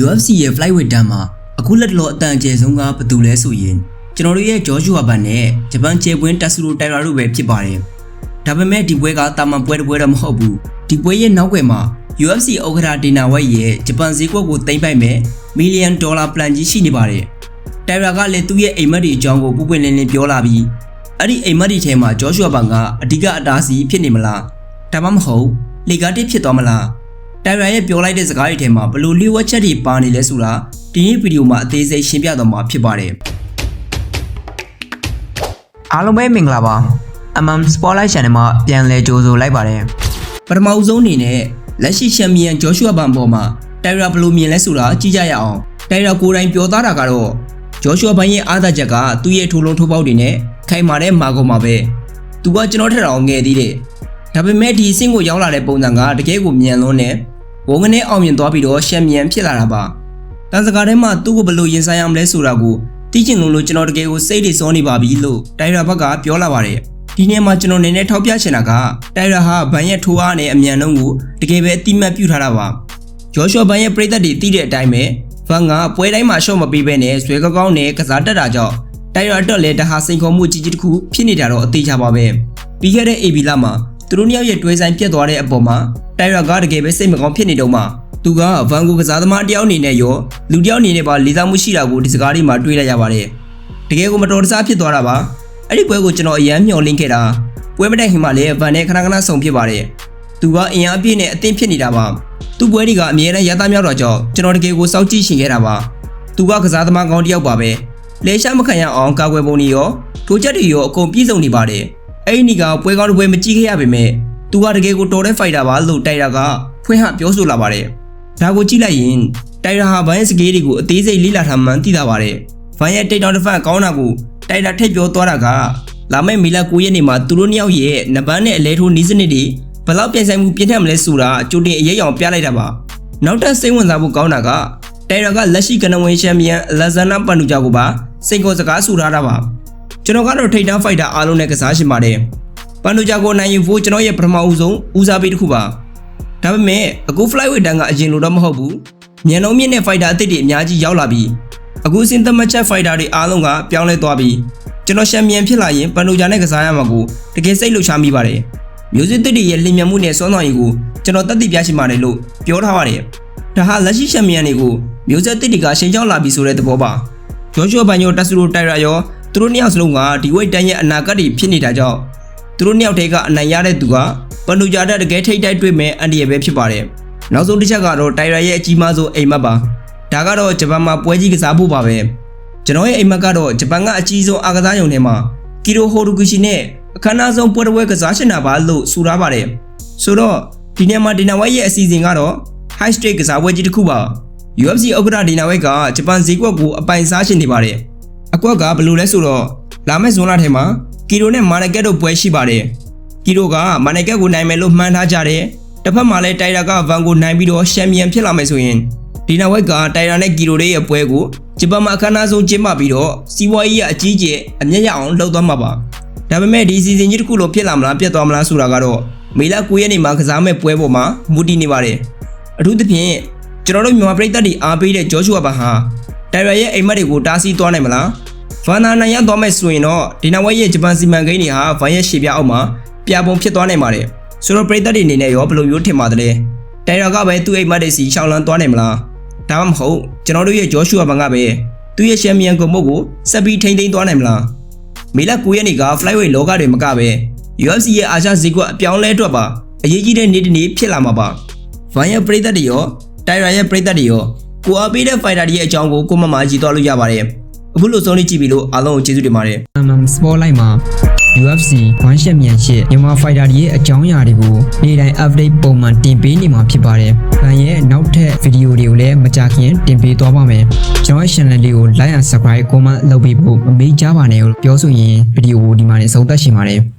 UFC ရဲ့ flyweight တန်းမှာအခုလက်တော်အတန်အကျယ်ဆုံးကဘယ်သူလဲဆိုရင်ကျွန်တော်တို့ရဲ့ Joshua ဘန်နဲ့ဂျပန်ချေပွင်းတက်ဆူရိုတိုင်ရာတို့ပဲဖြစ်ပါတယ်။ဒါပေမဲ့ဒီပွဲကတာမန်ပွဲတစ်ပွဲတော့မဟုတ်ဘူး။ဒီပွဲရဲ့နောက်ွယ်မှာ UFC ဥက္ကဋ္ဌဒေနာဝိုက်ရဲ့ဂျပန်ဈေးကွက်ကိုသိမ်းပိုက်မဲ့$1 million plan ကြီးရှိနေပါတယ်။တိုင်ရာကလည်းသူ့ရဲ့အိမ်မက်တွေအကြောင်းကိုပွပွင့်လင်းလင်းပြောလာပြီးအဲ့ဒီအိမ်မက်တွေထဲမှာ Joshua ဘန်ကအဓိကအတားဆီးဖြစ်နေမလား။ဒါမှမဟုတ်လေကားတစ်ဖြစ်သွားမလား။တိုင်ရာရဲ့ပြောလိုက်တဲ့စကားတွေထဲမှာဘလို့လျှို့ဝှက်ချက်တွေပါနေလဲဆိုတာဒီနေ့ဗီဒီယိုမှာအသေးစိတ်ရှင်းပြသွားမှာဖြစ်ပါတယ်။အားလုံးပဲမင်္ဂလာပါ MM Spotlight Channel မှာပြန်လည်ကြိုဆိုလိုက်ပါတယ်ပထမဆုံးအနေနဲ့လက်ရှိချန်ပီယံ Joshua ဘန်ပေါ်မှာတိုင်ရာဘယ်လိုမြင်လဲဆိုတာကြည့်ကြရအောင်တိုင်ရာကိုယ်တိုင်ပြောသားတာကတော့ Joshua ဘန်ရဲ့အားသာချက်ကသူ့ရဲ့ထိုးလုံးထိုးပေါက်တွေနဲ့ခိုင်မာတဲ့မာကုန်မှာပဲသူကကျွန်တော်ထက်တော့ငယ်သေးတယ်ဒါပေမဲ့ဒီအဆင့်ကိုရောက်လာတဲ့ပုံစံကတကယ်ကိုမြန်လွန်းနဲ့ဝငနဲ့အောင်မြင်သွားပြီးတော့ချန်ပီယံဖြစ်လာတာပါတန်စကားထဲမှာသူ့ကိုဘယ်လိုရင်ဆိုင်ရမလဲဆိုတာကိုသိချင်လို့ကျွန်တော်တကယ်ကိုစိတ်တွေစောနေပါပြီလို့တိုင်ရာဘက်ကပြောလာပါတယ်ဒီနေ့မှာကျွန်တော်နေနဲ့ထောက်ပြချင်တာကတိုင်ရာဟာဘန်ရဲ့ထိုးအားနဲ့အမြန်နှုန်းကိုတကယ်ပဲအတိမတ်ပြုထားတာပါဂျော်ရှောဘန်ရဲ့ပရိသတ်တွေသိတဲ့အတိုင်းပဲဘန်ကပွဲတိုင်းမှာရှော့မပေးဘဲနဲ့ဇွဲကောင်းနဲ့ကစားတတ်တာကြောင့်တိုင်ရာတော့လည်းတဟာစိန်ခေါ်မှုကြီးကြီးတစ်ခုဖြစ်နေတာတော့အသေးချပါပဲပြီးခဲ့တဲ့ AB လမှာသူတို့နှစ်ယောက်ရဲ့တွဲဆိုင်ပြတ်သွားတဲ့အပေါ်မှာတိုင်ရာကတကယ်ပဲစိတ်မကောင်းဖြစ်နေတော့မှသူကဗန်ကိုကစားသမားတယောက်အနေနဲ့ရောလူတယောက်အနေနဲ့ပါလေးစားမှုရှိတာကိုဒီစကားလေးမှာတွေ့လိုက်ရပါတယ်တကယ်ကိုမတော်တဆဖြစ်သွားတာပါအဲ့ဒီပွဲကိုကျွန်တော်အရန်မျှော်လင့်ခဲ့တာပွဲမတိုင်ခင်မှာလည်းဗန်နဲ့ခဏခဏဆုံဖြစ်ပါတယ်သူကအင်အားပြည့်နဲ့အသင်းဖြစ်နေတာပါသူ့ပွဲတွေကအမြဲတမ်းရသားမြောက်တော့ကြောင့်ကျွန်တော်တကယ်ကိုစောင့်ကြည့်ရှင်ခဲ့တာပါသူကကစားသမားကောင်းတယောက်ပါပဲလဲရှာမခံရအောင်ကာကွယ်ပုံတွေရောထိုးချက်တွေရောအကုန်ပြည့်စုံနေပါတယ်အဲ့ဒီကပွဲကောင်းတစ်ပွဲမကြည့်ခဲ့ရပေမဲ့သူကတကယ်ကိုတော်တဲ့ဖိုက်တာပါလို့တိုင်ရာကဖွင့်ဟပြောဆိုလာပါတယ်ဒါကိုကြည့်လိုက်ရင်တိုင်ရာဟာဘန်ရဲ့စကေးတွေကိုအသေးစိတ်လေ့လာထားမှန်းသိတာပါတယ်ဘန်ရဲ့တိတ်တောင်တစ်ဖက်ကောင်းတာကိုတိုင်ရာထည့်ပြောသွားတာကလာမယ့်မေလ9ရက်နေ့မှာသူတို့နှစ်ယောက်ရဲ့နဘန်းနဲ့အလဲထိုးနီးစနစ်တွေဘယ်လောက်ပြိုင်ဆိုင်မှုပြင်းထန်မလဲဆိုတာကြိုတင်အရေးအောင်ပြလိုက်တာပါနောက်ထပ်စိတ်ဝင်စားဖို့ကောင်းတာကတိုင်ရာကလက်ရှိကနဝင်ချန်ပီယံအလက်ဇန်နာပန်နူဂျာကိုပါစိတ်ကောစကားဆူထားတာပါကျွန်တော်ကတော့ထိပ်တန်းဖိုက်တာအားလုံးနဲ့ကစားရှင်ပါတယ်ပန်နူဂျာကိုနိုင်ယူဖို့ကျွန်တော်ရဲ့ပထမဦးဆုံးဦးစားပေးတစ်ခုပါဒါပေမဲ့အခု flyweight တန်းကအရင်လိုတော့မဟုတ်ဘူးမြန်နှုံးမြင့်တဲ့ fighter အသစ်တွေအများကြီးရောက်လာပြီးအခုစင်သက်မချက် fighter တွေအားလုံးကပြောင်းလဲသွားပြီးကျွန်တော်ချန်ပီယံဖြစ်လာရင်ပန်နိုဂျာနဲ့ကစားရမှာကိုတကယ်စိတ်လှုပ်ရှားမိပါတယ်မျိုးစစ်သစ်တွေရဲ့လျင်မြန်မှုနဲ့စွမ်းဆောင်ရည်ကိုကျွန်တော်တက်တည်ပြရှိပါတယ်လို့ပြောထားပါတယ်ဒါဟာလက်ရှိချန်ပီယံတွေကိုမျိုးဆက်သစ်တွေကရှင်းချောင်းလာပြီးဆိုတဲ့သဘောပါဂျော်ဂျိုဘန်ယိုတက်ဆူရိုတိုင်ရာရောသူတို့နှစ်ယောက်စလုံးကဒီ weight တန်းရဲ့အနာဂတ်တွေဖြစ်နေတာကြောင့်သူတို့နှစ်ယောက်တည်းကအနိုင်ရတဲ့သူကပန်နိုဂျာတက်တကယ်ထိတ်တိုက်တွေ့မဲ့အန်ဒီရယ်ပဲဖြစ်ပါတယ်နောက်ဆုံးတစ်ချက်ကတော့တိုင်ရာရဲ့အကြီးမားဆုံးအိမ်မက်ပါဒါကတော့ဂျပန်မှာပွဲကြီးကစားဖို့ပါပဲကျွန်တော်ရဲ့အိမ်မက်ကတော့ဂျပန်ကအကြီးဆုံးအားကစားရုံထဲမှာကီရိုဟိုရူဂူရှီနဲ့အခမ်းအနားဆုံးပွဲတစ်ပွဲကစားရှင်တာပါလို့ဆိုထားပါတယ်ဆိုတော့ဒီနေ့မှာဒီနာဝိုက်ရဲ့အစီအစဉ်ကတော့ high stake ကစားပွဲကြီးတစ်ခုပါ UFC ဥက္ကဋ္ဌဒီနာဝိုက်ကဂျပန်ဈေးကွက်ကိုအပိုင်စားရှင်နေပါတယ်အကွက်ကဘယ်လိုလဲဆိုတော့လာမယ့်ဇွန်လထဲမှာကီရိုနဲ့မာနကက်တို့ပွဲရှိပါတယ်ကီရိုကမာနကက်ကိုနိုင်မယ်လို့မှန်းထားကြတယ်တစ်ဖက်မှာလည်းတိုင်ရာကဗန်ကိုနိုင်ပြီးတော့ချန်ပီယံဖြစ်လာမယ်ဆိုရင်ဒီနာဝိုက်ကတိုင်ရာနဲ့ကီရိုရဲ့ပွဲကိုဂျပန်မှာအခမ်းအနားဆုံးကျင်းပပြီးတော့စီးပွားရေးအကြီးကျယ်အမြတ်ရအောင်လှုပ်သွားမှာပါဒါပေမဲ့ဒီစီစဉ်ကြီးတစ်ခုလုံးဖြစ်လာမလားပြတ်သွားမလားဆိုတာကတော့မေလ9ရက်နေ့မှာကစားမဲ့ပွဲပေါ်မှာမူတည်နေပါတယ်အထူးသဖြင့်ကျွန်တော်တို့မြန်မာပြည်သက်တွေအားပေးတဲ့ဂျော်ရှူအာဘန်ဟာတိုင်ရာရဲ့အိမ်မက်တွေကိုတားဆီးသွားနိုင်မလားဗန်နာနိုင်ရသွားမဲ့ဆိုရင်တော့ဒီနာဝိုက်ရဲ့ဂျပန်စီမံကိန်းတွေဟာဗန်ရဲ့ရှေ့ပြအောက်မှာပြပုံဖြစ်သွားနိုင်ပါတယ်ဆိုတော့ပြည်သက်တွေအနေနဲ့ရောဘယ်လိုမျိုးထင်ပါတယ်တိုင်ရာကပဲသူ့အိမ်မက်တွေစီရှောင်းလန်းသွားနိုင်မလားဒါမှမဟုတ်ကျွန်တော်တို့ရဲ့ဂျော်ရှူအာဘန်ကပဲသူ့ရဲ့ချန်ပီယံကိုမုတ်ကိုဆက်ပြီးထိန်းသိမ်းသွားနိုင်မလားမေလ9ရက်နေ့က flyweight လောကတွေမကပဲ UFC ရဲ့အာရှဈေးကွက်အပြောင်းလဲအတွက်ပါအရေးကြီးတဲ့နေ့တစ်နေ့ဖြစ်လာမှာပါဗန်ရဲ့ပြည်သက်တွေရောတိုင်ရာရဲ့ပြည်သက်တွေရောကိုအားပေးတဲ့ fighter တွေရဲ့အကြောင်းကိုကိုမမကြီးသွားလို့ရပါတယ်အခုလိုဆုံးလေးကြည့်ပြီးလို့အားလုံးကိုကျေးဇူးတင်ပါတယ် MM Spotlight မှာ UFC 1 Champion မြန်မာ fighter တွေရဲ့အကြောင်းအရာတွေကိုနေ့တိုင်း update ပုံမှန်တင်ပေးနေမှာဖြစ်ပါတယ်။ဗန်ရဲ့နောက်ထပ်ဗီဒီယိုတွေကိုလည်းမကြာခင်တင်ပေးသွားပါမယ်။ကျွန်တော်ရဲ့ channel လေးကို like and subscribe comment လုပ်ပေးဖို့မမေ့ကြပါနဲ့လို့ပြောဆိုရင်ဗီဒီယိုကိုဒီမှာနေဆုံးသက်ရှင်ပါတယ်။